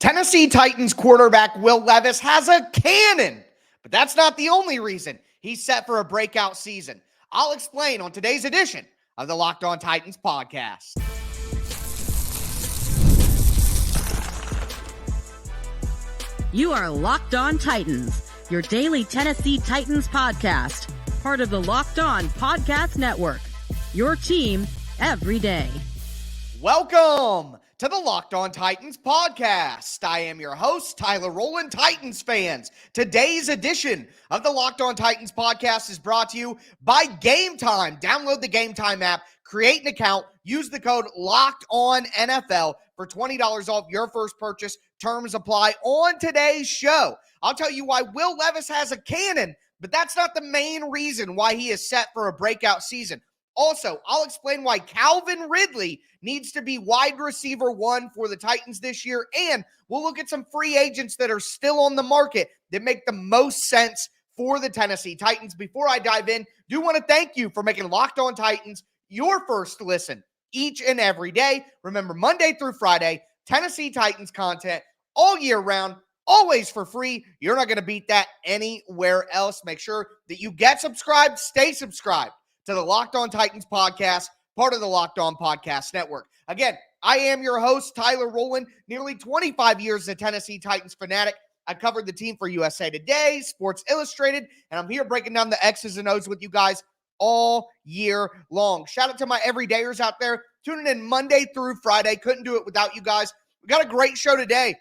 Tennessee Titans quarterback Will Levis has a cannon, but that's not the only reason he's set for a breakout season. I'll explain on today's edition of the Locked On Titans podcast. You are Locked On Titans, your daily Tennessee Titans podcast, part of the Locked On Podcast Network, your team every day. Welcome to the Locked On Titans podcast. I am your host, Tyler Rowland, Titans fans. Today's edition of the Locked On Titans podcast is brought to you by Game Time. Download the Game Time app, create an account, use the code LOCKEDONNFL for $20 off your first purchase. Terms apply on today's show. I'll tell you why Will Levis has a cannon, but that's not the main reason why he is set for a breakout season. Also, I'll explain why Calvin Ridley needs to be wide receiver 1 for the Titans this year, and we'll look at some free agents that are still on the market that make the most sense for the Tennessee Titans. Before I dive in, do want to thank you for making Locked On Titans your first listen each and every day. Remember, Monday through Friday, Tennessee Titans content all year round, always for free. You're not going to beat that anywhere else. Make sure that you get subscribed, stay subscribed to the Locked On Titans podcast, part of the Locked On Podcast Network. Again, I am your host, Tyler Rowland, nearly 25 years as a Tennessee Titans fanatic. I covered the team for USA Today, Sports Illustrated, and I'm here breaking down the X's and O's with you guys all year long. Shout out to my everydayers out there tuning in Monday through Friday. Couldn't do it without you guys. We got a great show today.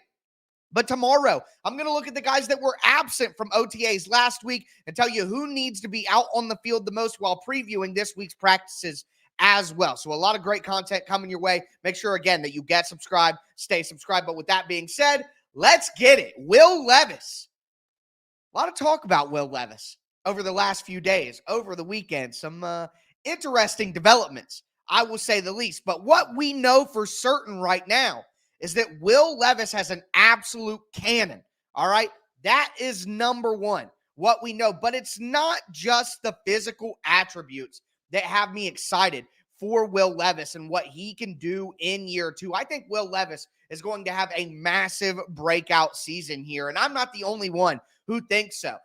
But tomorrow, I'm going to look at the guys that were absent from OTAs last week and tell you who needs to be out on the field the most while previewing this week's practices as well. So a lot of great content coming your way. Make sure, again, that you get subscribed, stay subscribed. But with that being said, let's get it. Will Levis. A lot of talk about Will Levis over the last few days, over the weekend. Some interesting developments, I will say the least. But what we know for certain right now is that Will Levis has an absolute cannon, all right? That is number one, what we know. But it's not just the physical attributes that have me excited for Will Levis and what he can do in year two. I think Will Levis is going to have a massive breakout season here, and I'm not the only one who thinks so.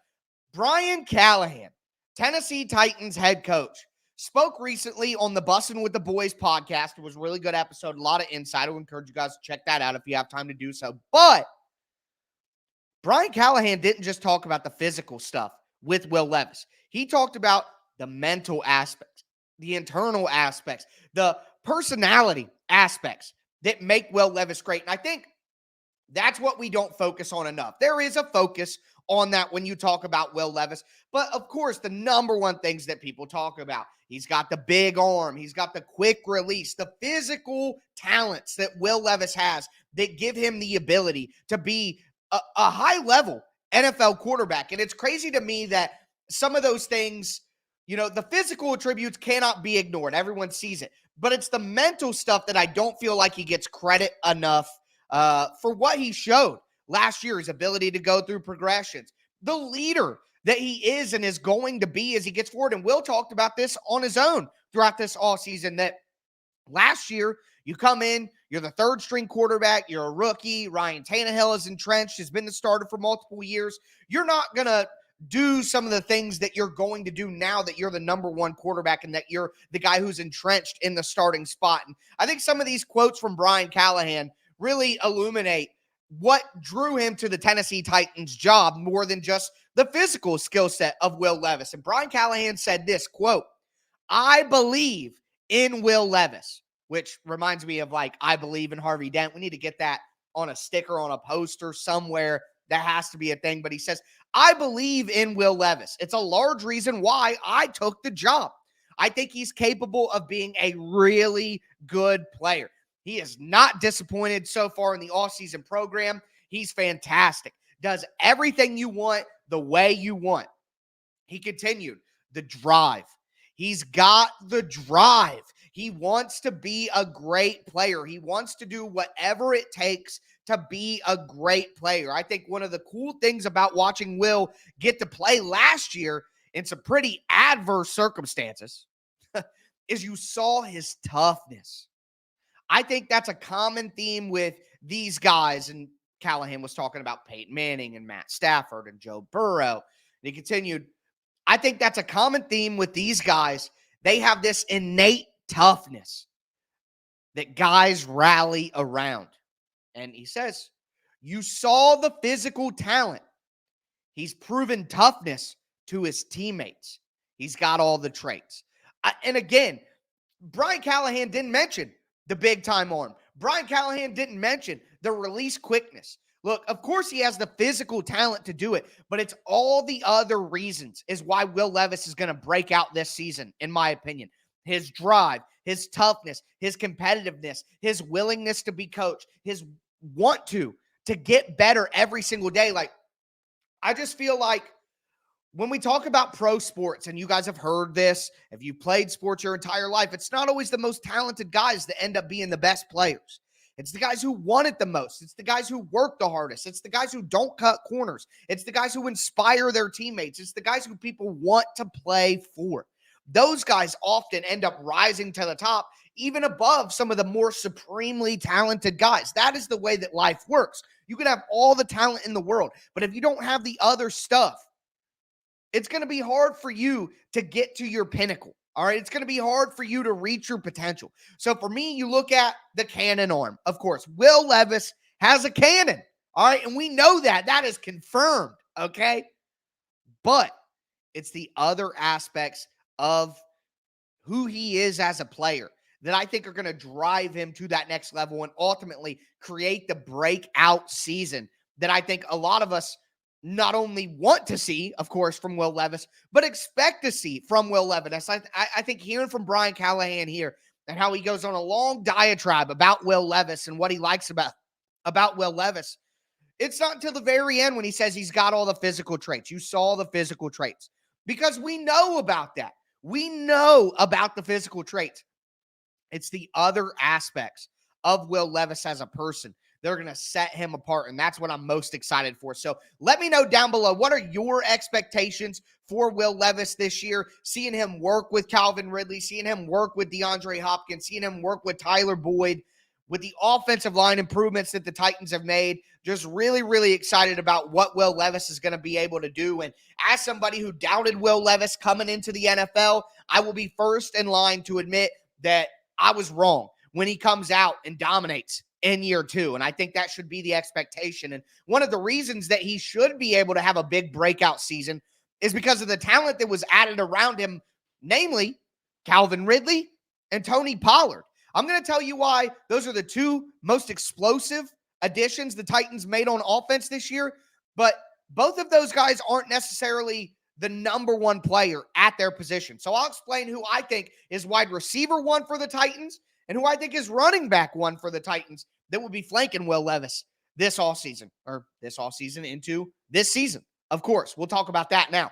Brian Callahan, Tennessee Titans head coach, spoke recently on the Bussin' with the Boys podcast. It was a really good episode, a lot of insight. I would encourage you guys to check that out if you have time to do so. But Brian Callahan didn't just talk about the physical stuff with Will Levis. He talked about the mental aspects, the internal aspects, the personality aspects that make Will Levis great. And I think that's what we don't focus on enough. There is a focus on that when you talk about Will Levis. But of course, the number one things that people talk about, he's got the big arm, he's got the quick release, the physical talents that Will Levis has that give him the ability to be a high-level NFL quarterback. And it's crazy to me that some of those things, you know, the physical attributes cannot be ignored. Everyone sees it. But it's the mental stuff that I don't feel like he gets credit enough for what he showed last year, his ability to go through progressions, the leader that he is and is going to be as he gets forward. And Will talked about this on his own throughout this offseason, that last year you come in, you're the third string quarterback, you're a rookie, Ryan Tannehill is entrenched, has been the starter for multiple years. You're not going to do some of the things that you're going to do now that you're the number one quarterback and that you're the guy who's entrenched in the starting spot. And I think some of these quotes from Brian Callahan really illuminate what drew him to the Tennessee Titans job more than just the physical skill set of Will Levis. And Brian Callahan said this, quote, "I believe in Will Levis," which reminds me of like, I believe in Harvey Dent. We need to get that on a sticker, on a poster somewhere. That has to be a thing. But he says, "I believe in Will Levis. It's a large reason why I took the job. I think he's capable of being a really good player. He is not disappointed so far in the offseason program. He's fantastic. Does everything you want the way you want." He continued, the drive. He's got the drive. He wants to be a great player. He wants to do whatever it takes to be a great player. I think one of the cool things about watching Will get to play last year in some pretty adverse circumstances is you saw his toughness. I think that's a common theme with these guys, and Callahan was talking about Peyton Manning and Matt Stafford and Joe Burrow. And he continued, I think that's a common theme with these guys. They have this innate toughness that guys rally around. And he says, you saw the physical talent. He's proven toughness to his teammates. He's got all the traits. And again, Brian Callahan didn't mention the big-time arm. Brian Callahan didn't mention the release quickness. Look, of course he has the physical talent to do it, but it's all the other reasons is why Will Levis is going to break out this season, in my opinion. His drive, his toughness, his competitiveness, his willingness to be coached, his want to get better every single day. Like, I just feel like when we talk about pro sports, and you guys have heard this, if you played sports your entire life, it's not always the most talented guys that end up being the best players. It's the guys who want it the most. It's the guys who work the hardest. It's the guys who don't cut corners. It's the guys who inspire their teammates. It's the guys who people want to play for. Those guys often end up rising to the top, even above some of the more supremely talented guys. That is the way that life works. You can have all the talent in the world, but if you don't have the other stuff, it's going to be hard for you to get to your pinnacle. All right. It's going to be hard for you to reach your potential. So for me, you look at the cannon arm. Of course, Will Levis has a cannon. All right. And we know that. That is confirmed. Okay. But it's the other aspects of who he is as a player that I think are going to drive him to that next level and ultimately create the breakout season that I think a lot of us not only want to see, of course, from Will Levis, but expect to see from Will Levis. I think hearing from Brian Callahan here and how he goes on a long diatribe about Will Levis and what he likes about Will Levis, it's not until the very end when he says he's got all the physical traits. You saw the physical traits because we know about that. We know about the physical traits. It's the other aspects of Will Levis as a person. They're going to set him apart, and that's what I'm most excited for. So let me know down below, what are your expectations for Will Levis this year? Seeing him work with Calvin Ridley, seeing him work with DeAndre Hopkins, seeing him work with Tyler Boyd, with the offensive line improvements that the Titans have made. Just really, really excited about what Will Levis is going to be able to do. And as somebody who doubted Will Levis coming into the NFL, I will be first in line to admit that I was wrong when he comes out and dominates in year 2. And I think that should be the expectation. And one of the reasons that he should be able to have a big breakout season is because of the talent that was added around him, namely Calvin Ridley and Tony Pollard. I'm going to tell you why those are the two most explosive additions the Titans made on offense this year, but both of those guys aren't necessarily the number one player at their position. So I'll explain who I think is wide receiver 1 for the Titans and who I think is running back 1 for the Titans that will be flanking Will Levis this offseason into this season. Of course, we'll talk about that now.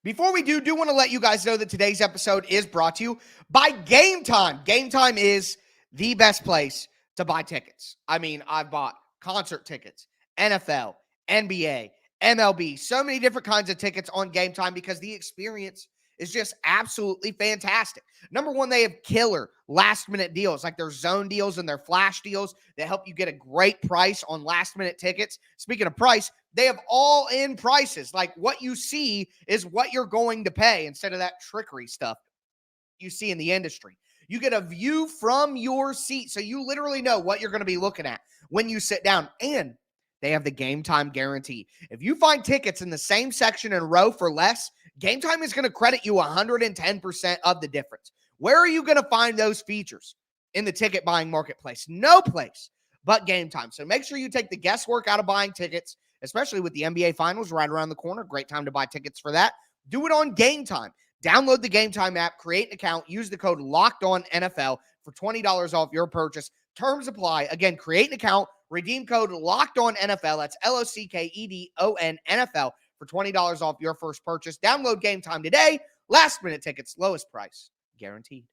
Before we do want to let you guys know that today's episode is brought to you by Game Time. Game Time is the best place to buy tickets. I mean, I've bought concert tickets, NFL, NBA, MLB, so many different kinds of tickets on Game Time because the experience is just absolutely fantastic. Number one, they have killer last-minute deals, like their zone deals and their flash deals that help you get a great price on last-minute tickets. Speaking of price, they have all-in prices. Like what you see is what you're going to pay instead of that trickery stuff you see in the industry. You get a view from your seat, so you literally know what you're going to be looking at when you sit down. And they have the Game Time guarantee. If you find tickets in the same section and row for less, Game Time is going to credit you 110% of the difference. Where are you going to find those features? In the ticket buying marketplace. No place but Game Time. So make sure you take the guesswork out of buying tickets, especially with the NBA Finals right around the corner. Great time to buy tickets for that. Do it on Game Time. Download the Game Time app, create an account, use the code LOCKEDONNFL for $20 off your purchase. Terms apply. Again, create an account, redeem code LOCKEDONNFL. That's LOCKEDONNFL for $20 off your first purchase. Download Game Time today. Last minute tickets, lowest price, guaranteed.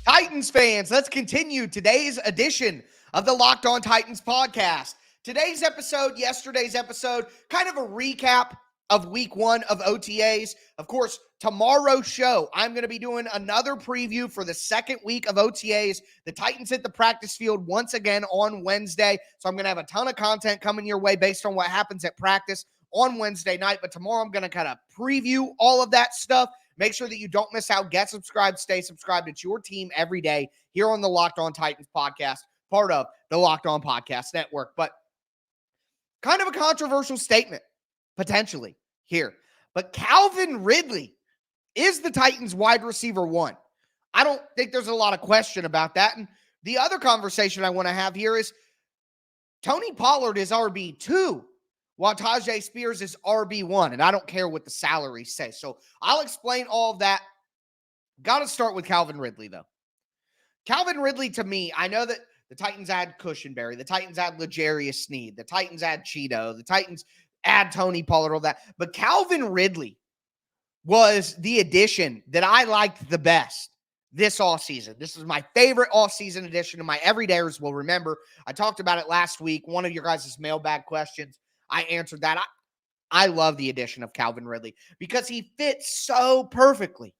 Titans fans, let's continue today's edition of the Locked On Titans podcast. Today's episode, yesterday's episode, kind of a recap of week 1 of OTAs. Of course, tomorrow's show, I'm going to be doing another preview for the second week of OTAs. The Titans hit the practice field once again on Wednesday, so I'm going to have a ton of content coming your way based on what happens at practice on Wednesday night. But tomorrow, I'm going to kind of preview all of that stuff. Make sure that you don't miss out. Get subscribed, stay subscribed. It's your team every day here on the Locked On Titans podcast, part of the Locked On Podcast Network. But kind of a controversial statement, potentially, here. But Calvin Ridley is the Titans wide receiver 1. I don't think there's a lot of question about that. And the other conversation I want to have here is Tony Pollard is RB2, while Tajay Spears is RB1. And I don't care what the salaries say. So I'll explain all of that. Got to start with Calvin Ridley, though. Calvin Ridley, to me, I know that the Titans add Cushenberry. The Titans add L'Jarius Sneed. The Titans add Cheeto. The Titans add Tony Pollard, all that. But Calvin Ridley was the addition that I liked the best this offseason. This is my favorite offseason addition, and my everydayers will remember. I talked about it last week. One of your guys' mailbag questions, I answered that. I love the addition of Calvin Ridley because he fits so perfectly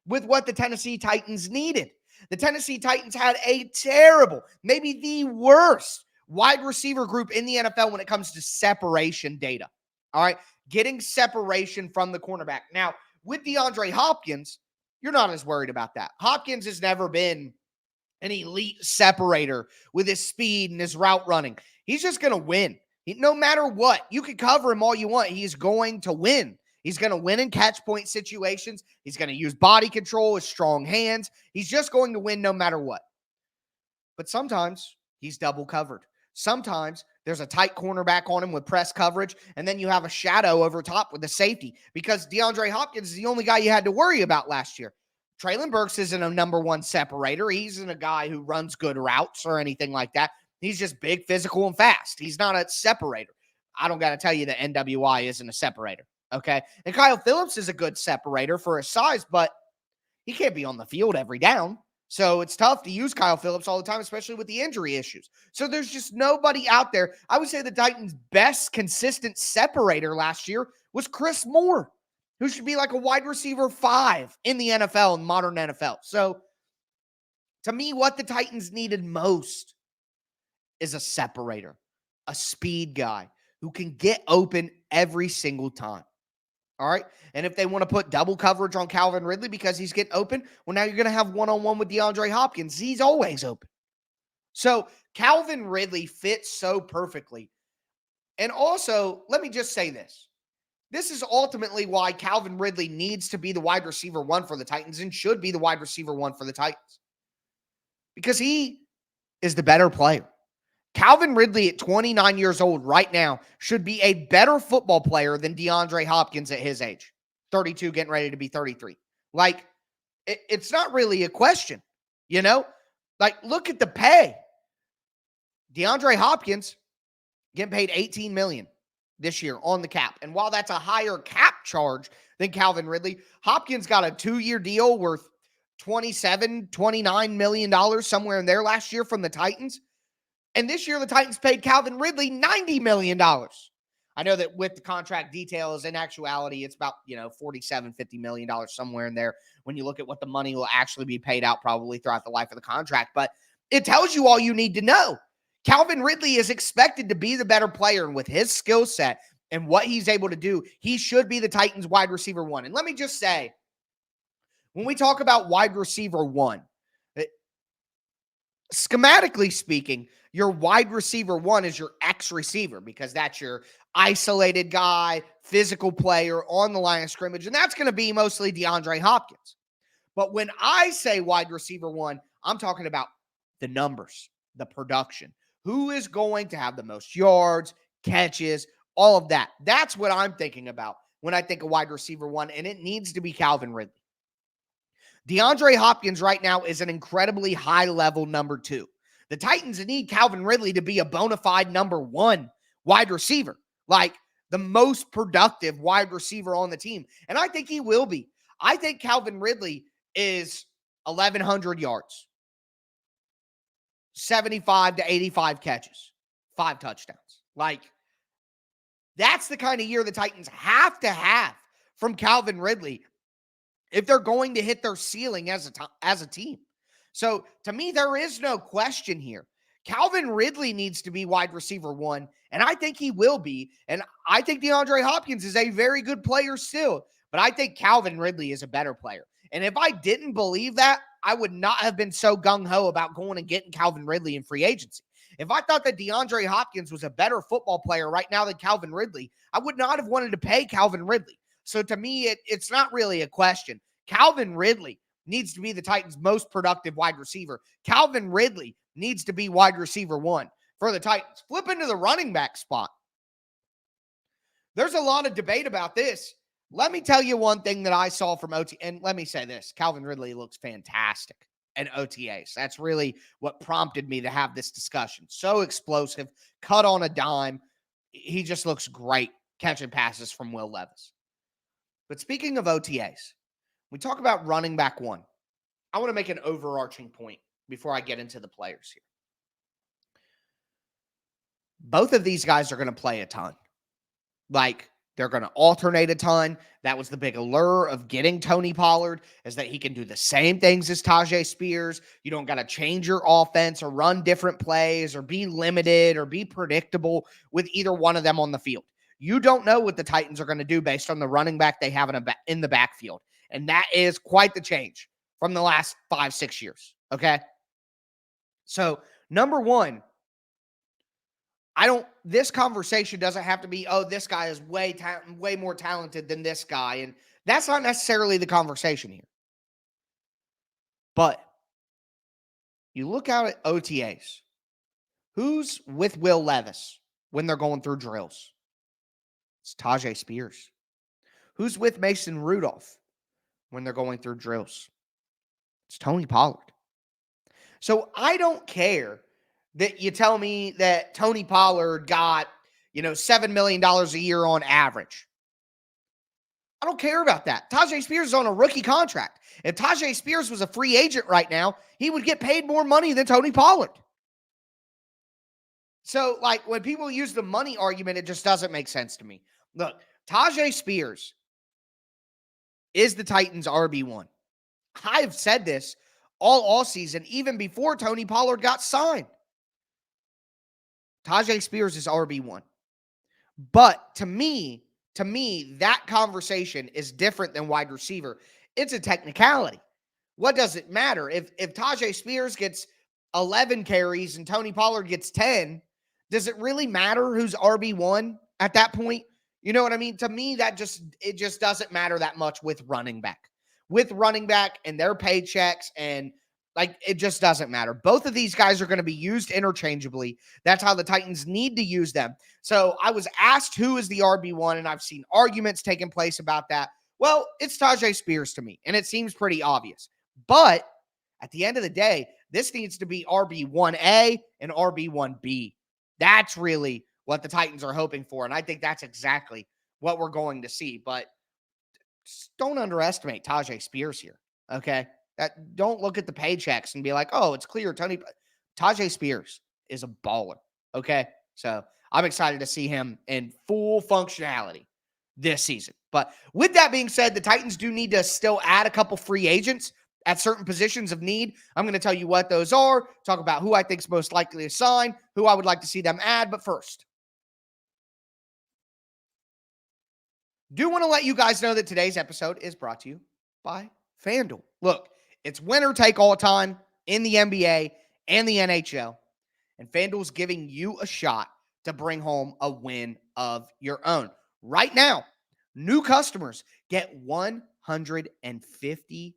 with what the Tennessee Titans needed. The Tennessee Titans had a terrible, maybe the worst wide receiver group in the NFL when it comes to separation data. All right, getting separation from the cornerback. Now, with DeAndre Hopkins, you're not as worried about that. Hopkins has never been an elite separator with his speed and his route running. He's just going to win. No matter what, you can cover him all you want. He's going to win. He's going to win in catch point situations. He's going to use body control, his strong hands. He's just going to win no matter what. But sometimes he's double covered. Sometimes there's a tight cornerback on him with press coverage, and then you have a shadow over top with the safety because DeAndre Hopkins is the only guy you had to worry about last year. Traylon Burks isn't a number 1 separator. He isn't a guy who runs good routes or anything like that. He's just big, physical, and fast. He's not a separator. I don't got to tell you that NWI isn't a separator. Okay. And Kyle Phillips is a good separator for his size, but he can't be on the field every down. So it's tough to use Kyle Phillips all the time, especially with the injury issues. So there's just nobody out there. I would say the Titans' best consistent separator last year was Chris Moore, who should be like a wide receiver 5 in the NFL, in modern NFL. So to me, what the Titans needed most is a separator, a speed guy who can get open every single time. All right. And if they want to put double coverage on Calvin Ridley because he's getting open, well, now you're going to have one-on-one with DeAndre Hopkins. He's always open. So Calvin Ridley fits so perfectly. And also, let me just say this. This is ultimately why Calvin Ridley needs to be the wide receiver 1 for the Titans and should be the wide receiver 1 for the Titans. Because he is the better player. Calvin Ridley at 29 years old right now should be a better football player than DeAndre Hopkins at his age. 32, getting ready to be 33. Like, it's not really a question, you know? Like, look at the pay. DeAndre Hopkins getting paid $18 million this year on the cap. And while that's a higher cap charge than Calvin Ridley, Hopkins got a 2-year deal worth $29 million, somewhere in there last year from the Titans. And this year, the Titans paid Calvin Ridley $90 million. I know that with the contract details, in actuality, it's about, $47, $50 million somewhere in there when you look at what the money will actually be paid out probably throughout the life of the contract. But it tells you all you need to know. Calvin Ridley is expected to be the better player, and with his skill set and what he's able to do, he should be the Titans wide receiver 1. And let me just say, when we talk about wide receiver 1, schematically speaking, your wide receiver 1 is your X receiver because that's your isolated guy, physical player on the line of scrimmage, and that's going to be mostly DeAndre Hopkins. But when I say wide receiver 1, I'm talking about the numbers, the production. Who is going to have the most yards, catches, all of that? That's what I'm thinking about when I think of wide receiver 1, and it needs to be Calvin Ridley. DeAndre Hopkins right now is an incredibly high-level number 2. The Titans need Calvin Ridley to be a bona fide number 1 wide receiver, like the most productive wide receiver on the team. And I think he will be. I think Calvin Ridley is 1,100 yards, 75 to 85 catches, 5 touchdowns. Like, that's the kind of year the Titans have to have from Calvin Ridley if they're going to hit their ceiling as a team. So, to me, there is no question here. Calvin Ridley needs to be wide receiver 1, and I think he will be. And I think DeAndre Hopkins is a very good player still, but I think Calvin Ridley is a better player. And if I didn't believe that, I would not have been so gung-ho about going and getting Calvin Ridley in free agency. If I thought that DeAndre Hopkins was a better football player right now than Calvin Ridley, I would not have wanted to pay Calvin Ridley. So to me, it's not really a question. Calvin Ridley needs to be the Titans' most productive wide receiver. Calvin Ridley needs to be wide receiver 1 for the Titans. Flip into the running back spot. There's a lot of debate about this. Let me tell you one thing that I saw from OTA, and let me say this. Calvin Ridley looks fantastic in OTAs. That's really what prompted me to have this discussion. So explosive, cut on a dime. He just looks great catching passes from Will Levis. But speaking of OTAs, we talk about running back 1. I want to make an overarching point before I get into the players here. Both of these guys are going to play a ton. Like, they're going to alternate a ton. That was the big allure of getting Tony Pollard, is that he can do the same things as Tajay Spears. You don't got to change your offense or run different plays or be limited or be predictable with either one of them on the field. You don't know what the Titans are going to do based on the running back they have in the backfield. And that is quite the change from the last 5-6 years. Okay. So, number one, this conversation doesn't have to be, oh, this guy is way more talented than this guy. And that's not necessarily the conversation here. But you look out at OTAs. Who's with Will Levis when they're going through drills? It's Tajay Spears. Who's with Mason Rudolph when they're going through drills? It's Tony Pollard. So I don't care that you tell me that Tony Pollard got, $7 million a year on average. I don't care about that. Tajay Spears is on a rookie contract. If Tajay Spears was a free agent right now, he would get paid more money than Tony Pollard. So, when people use the money argument, it just doesn't make sense to me. Look, Tajay Spears is the Titans' RB1. I've said this all season, even before Tony Pollard got signed. Tajay Spears is RB1. But to me, that conversation is different than wide receiver. It's a technicality. What does it matter? If Tajay Spears gets 11 carries and Tony Pollard gets 10, does it really matter who's RB1 at that point? You know what I mean? To me, it just doesn't matter that much with running back. With running back and their paychecks, and it just doesn't matter. Both of these guys are going to be used interchangeably. That's how the Titans need to use them. So I was asked who is the RB1, and I've seen arguments taking place about that. Well, it's Tajay Spears to me, and it seems pretty obvious. But at the end of the day, this needs to be RB1A and RB1B. That's really what the Titans are hoping for, and I think that's exactly what we're going to see. But just don't underestimate Tajay Spears here, okay? Don't look at the paychecks and be like, oh, it's clear. Tajay Spears is a baller, okay? So I'm excited to see him in full functionality this season. But with that being said, the Titans do need to still add a couple free agents at certain positions of need. I'm going to tell you what those are, talk about who I think is most likely to sign, who I would like to see them add. But first, do want to let you guys know that today's episode is brought to you by FanDuel. Look, it's winner take all time in the NBA and the NHL, and FanDuel's giving you a shot to bring home a win of your own. Right now, new customers get $150.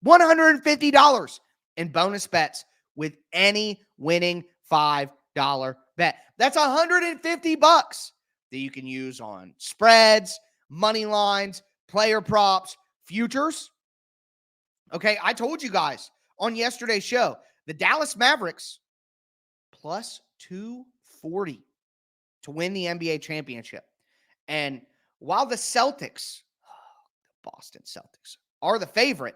$150 in bonus bets with any winning $5 bet. That's $150 that you can use on spreads, money lines, player props, futures. Okay, I told you guys on yesterday's show, the Dallas Mavericks plus 240 to win the NBA championship. And while the Celtics, the Boston Celtics, are the favorite,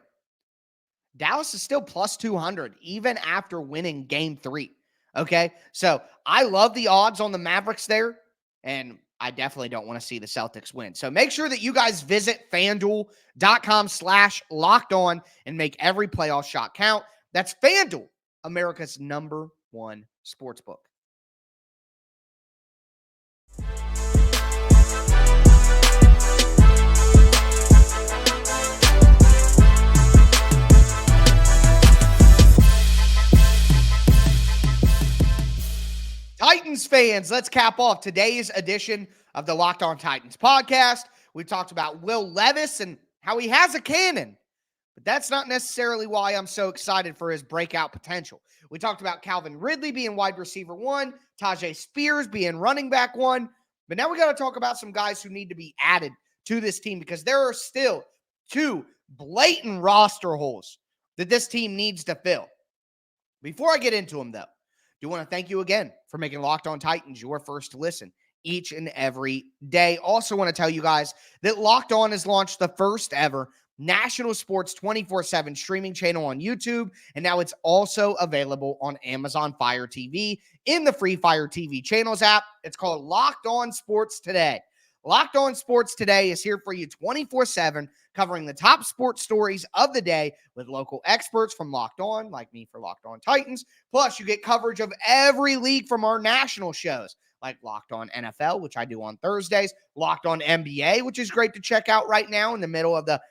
Dallas is still plus 200, even after winning game 3. Okay. So I love the odds on the Mavericks there. And I definitely don't want to see the Celtics win. So make sure that you guys visit FanDuel.com/locked-on and make every playoff shot count. That's FanDuel, America's #1 sportsbook. Titans fans, let's cap off today's edition of the Locked On Titans podcast. We talked about Will Levis and how he has a cannon, but that's not necessarily why I'm so excited for his breakout potential. We talked about Calvin Ridley being wide receiver 1, Tajay Spears being running back 1, but now we got to talk about some guys who need to be added to this team because there are still 2 blatant roster holes that this team needs to fill. Before I get into them, though, I do want to thank you again for making Locked On Titans your first listen each and every day. Also want to tell you guys that Locked On has launched the first ever national sports 24/7 streaming channel on YouTube, and now it's also available on Amazon Fire TV in the free Fire TV channels app. It's called Locked On Sports Today. Locked On Sports Today is here for you 24/7, covering the top sports stories of the day with local experts from Locked On, like me for Locked On Titans. Plus, you get coverage of every league from our national shows, like Locked On NFL, which I do on Thursdays, Locked On NBA, which is great to check out right now in the middle of the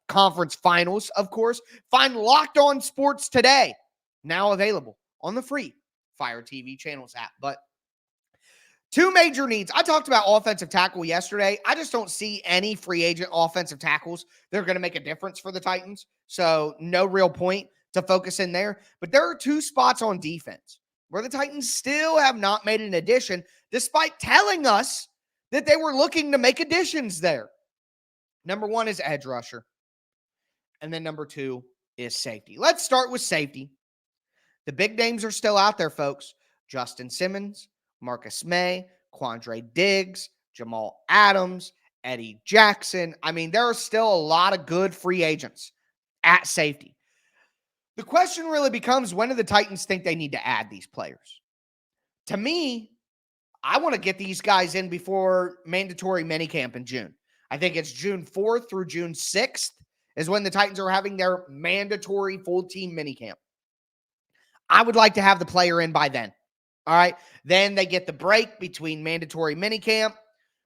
conference finals, of course. Find Locked On Sports Today, now available on the free Fire TV channels app. But 2 major needs. I talked about offensive tackle yesterday. I just don't see any free agent offensive tackles that are going to make a difference for the Titans. So no real point to focus in there. But there are 2 spots on defense where the Titans still have not made an addition, despite telling us that they were looking to make additions there. Number 1 is edge rusher. And then number 2 is safety. Let's start with safety. The big names are still out there, folks. Justin Simmons, Marcus May, Quandre Diggs, Jamal Adams, Eddie Jackson. I mean, there are still a lot of good free agents at safety. The question really becomes, when do the Titans think they need to add these players? To me, I want to get these guys in before mandatory minicamp in June. I think it's June 4th through June 6th is when the Titans are having their mandatory full-team minicamp. I would like to have the player in by then. All right. Then they get the break between mandatory minicamp.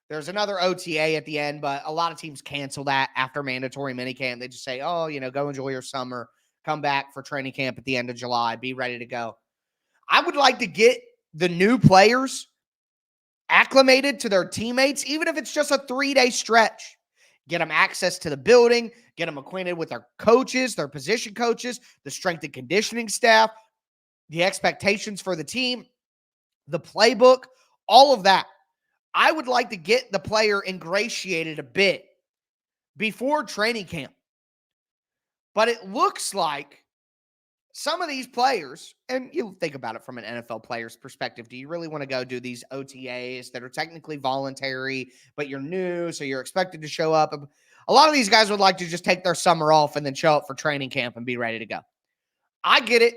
There's another OTA at the end, but a lot of teams cancel that after mandatory minicamp. They just say, oh, go enjoy your summer, come back for training camp at the end of July, be ready to go. I would like to get the new players acclimated to their teammates, even if it's just a 3-day stretch. Get them access to the building, get them acquainted with their coaches, their position coaches, the strength and conditioning staff, the expectations for the team, the playbook, all of that. I would like to get the player ingratiated a bit before training camp. But it looks like some of these players, and you think about it from an NFL player's perspective, do you really want to go do these OTAs that are technically voluntary, but you're new, so you're expected to show up? A lot of these guys would like to just take their summer off and then show up for training camp and be ready to go. I get it.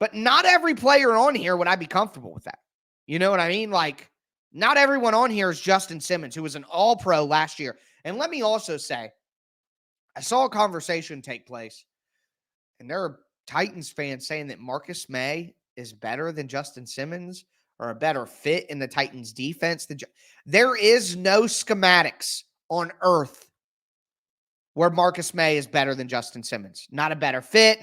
But not every player on here would I be comfortable with that. You know what I mean? Like, not everyone on here is Justin Simmons, who was an all-pro last year. And let me also say, I saw a conversation take place, and there are Titans fans saying that Marcus May is better than Justin Simmons or a better fit in the Titans defense. There is no schematics on earth where Marcus May is better than Justin Simmons. Not a better fit,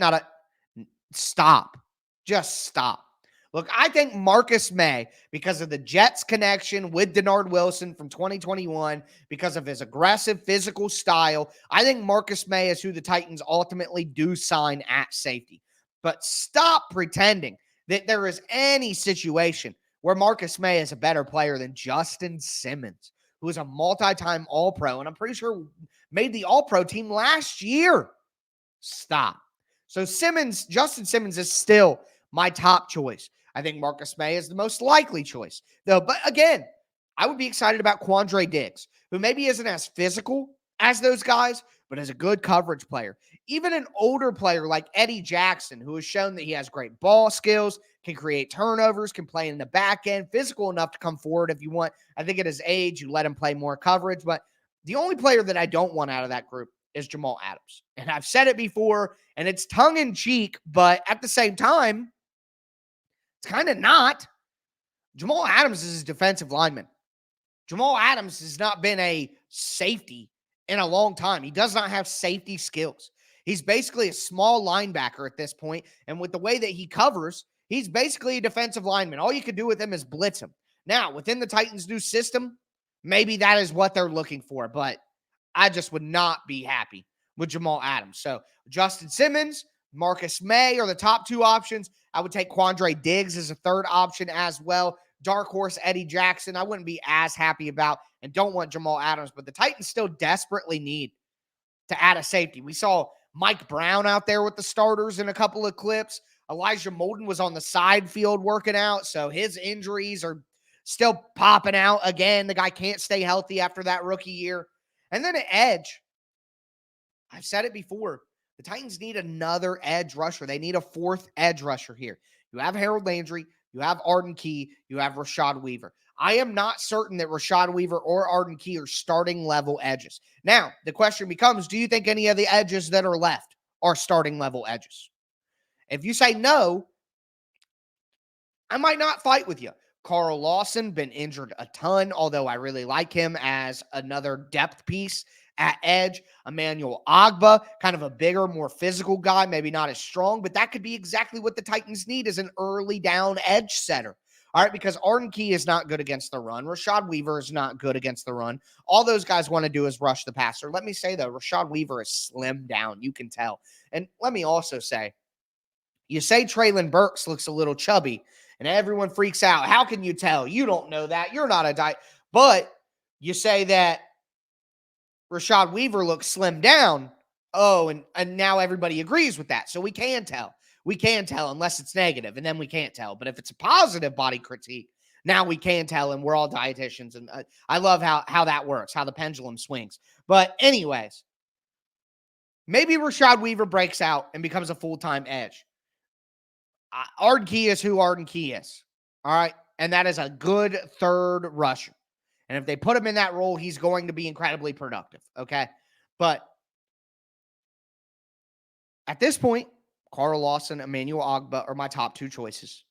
stop. Just stop. Look, I think Marcus May, because of the Jets connection with Denard Wilson from 2021, because of his aggressive physical style, I think Marcus May is who the Titans ultimately do sign at safety. But stop pretending that there is any situation where Marcus May is a better player than Justin Simmons, who is a multi-time All-Pro, and I'm pretty sure made the All-Pro team last year. Stop. So Justin Simmons is still my top choice. I think Marcus May is the most likely choice, though. But again, I would be excited about Quandre Diggs, who maybe isn't as physical as those guys, but as a good coverage player. Even an older player like Eddie Jackson, who has shown that he has great ball skills, can create turnovers, can play in the back end, physical enough to come forward if you want. I think at his age, you let him play more coverage. But the only player that I don't want out of that group is Jamal Adams. And I've said it before, and it's tongue-in-cheek, but at the same time, it's kind of not. Jamal Adams is a defensive lineman. Jamal Adams has not been a safety in a long time. He does not have safety skills. He's basically a small linebacker at this point, and with the way that he covers, he's basically a defensive lineman. All you can do with him is blitz him. Now, within the Titans' new system, maybe that is what they're looking for, but I just would not be happy with Jamal Adams. So Justin Simmons, Marcus May are the top two options. I would take Quandre Diggs as a third option as well. Dark horse Eddie Jackson, I wouldn't be as happy about, and don't want Jamal Adams, but the Titans still desperately need to add a safety. We saw Mike Brown out there with the starters in a couple of clips. Elijah Molden was on the side field working out, so his injuries are still popping out again. The guy can't stay healthy after that rookie year. And then at edge, I've said it before, the Titans need another edge rusher. They need a fourth edge rusher here. You have Harold Landry, you have Arden Key, you have Rashad Weaver. I am not certain that Rashad Weaver or Arden Key are starting level edges. Now, the question becomes, do you think any of the edges that are left are starting level edges? If you say no, I might not fight with you. Carl Lawson, been injured a ton, although I really like him as another depth piece at edge. Emmanuel Ogbah, kind of a bigger, more physical guy, maybe not as strong, but that could be exactly what the Titans need as an early down edge setter. All right, because Arden Key is not good against the run. Rashad Weaver is not good against the run. All those guys want to do is rush the passer. Let me say, though, Rashad Weaver is slimmed down. You can tell. And let me also say, you say Traylon Burks looks a little chubby, and everyone freaks out. How can you tell? You don't know that. You're not a diet. But you say that Rashad Weaver looks slimmed down. Oh, and now everybody agrees with that. So we can tell. We can tell unless it's negative, and then we can't tell. But if it's a positive body critique, now we can tell, and we're all dietitians. And I love how that works, how the pendulum swings. But anyways, maybe Rashad Weaver breaks out and becomes a full-time edge. Arden Key is who Arden Key is. All right? And that is a good third rusher. And if they put him in that role, he's going to be incredibly productive. Okay? But at this point, Carl Lawson, Emmanuel Ogbah are my top two choices.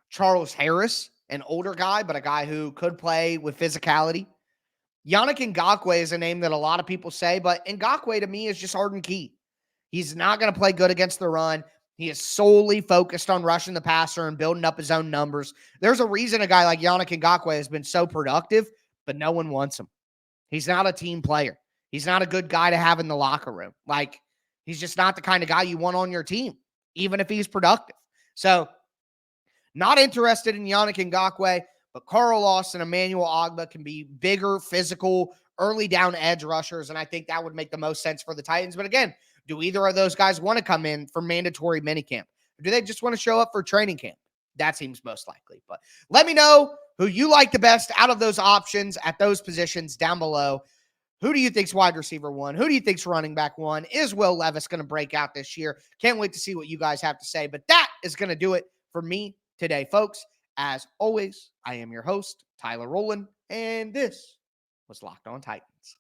Charles Harris, an older guy, but a guy who could play with physicality. Yannick Ngakoue is a name that a lot of people say, but Ngakoue to me is just Arden Key. He's not going to play good against the run. He is solely focused on rushing the passer and building up his own numbers. There's a reason a guy like Yannick Ngakoue has been so productive, but no one wants him. He's not a team player. He's not a good guy to have in the locker room. Like, he's just not the kind of guy you want on your team, even if he's productive. So, not interested in Yannick Ngakoue, but Carl Lawson, Emmanuel Ogbah can be bigger, physical, early down edge rushers, and I think that would make the most sense for the Titans. But again, do either of those guys want to come in for mandatory minicamp? Or do they just want to show up for training camp? That seems most likely. But let me know who you like the best out of those options at those positions down below. Who do you think's wide receiver one? Who do you think's running back one? Is Will Levis going to break out this year? Can't wait to see what you guys have to say. But that is going to do it for me today, folks. As always, I am your host, Tyler Rowland, and this was Locked On Titans.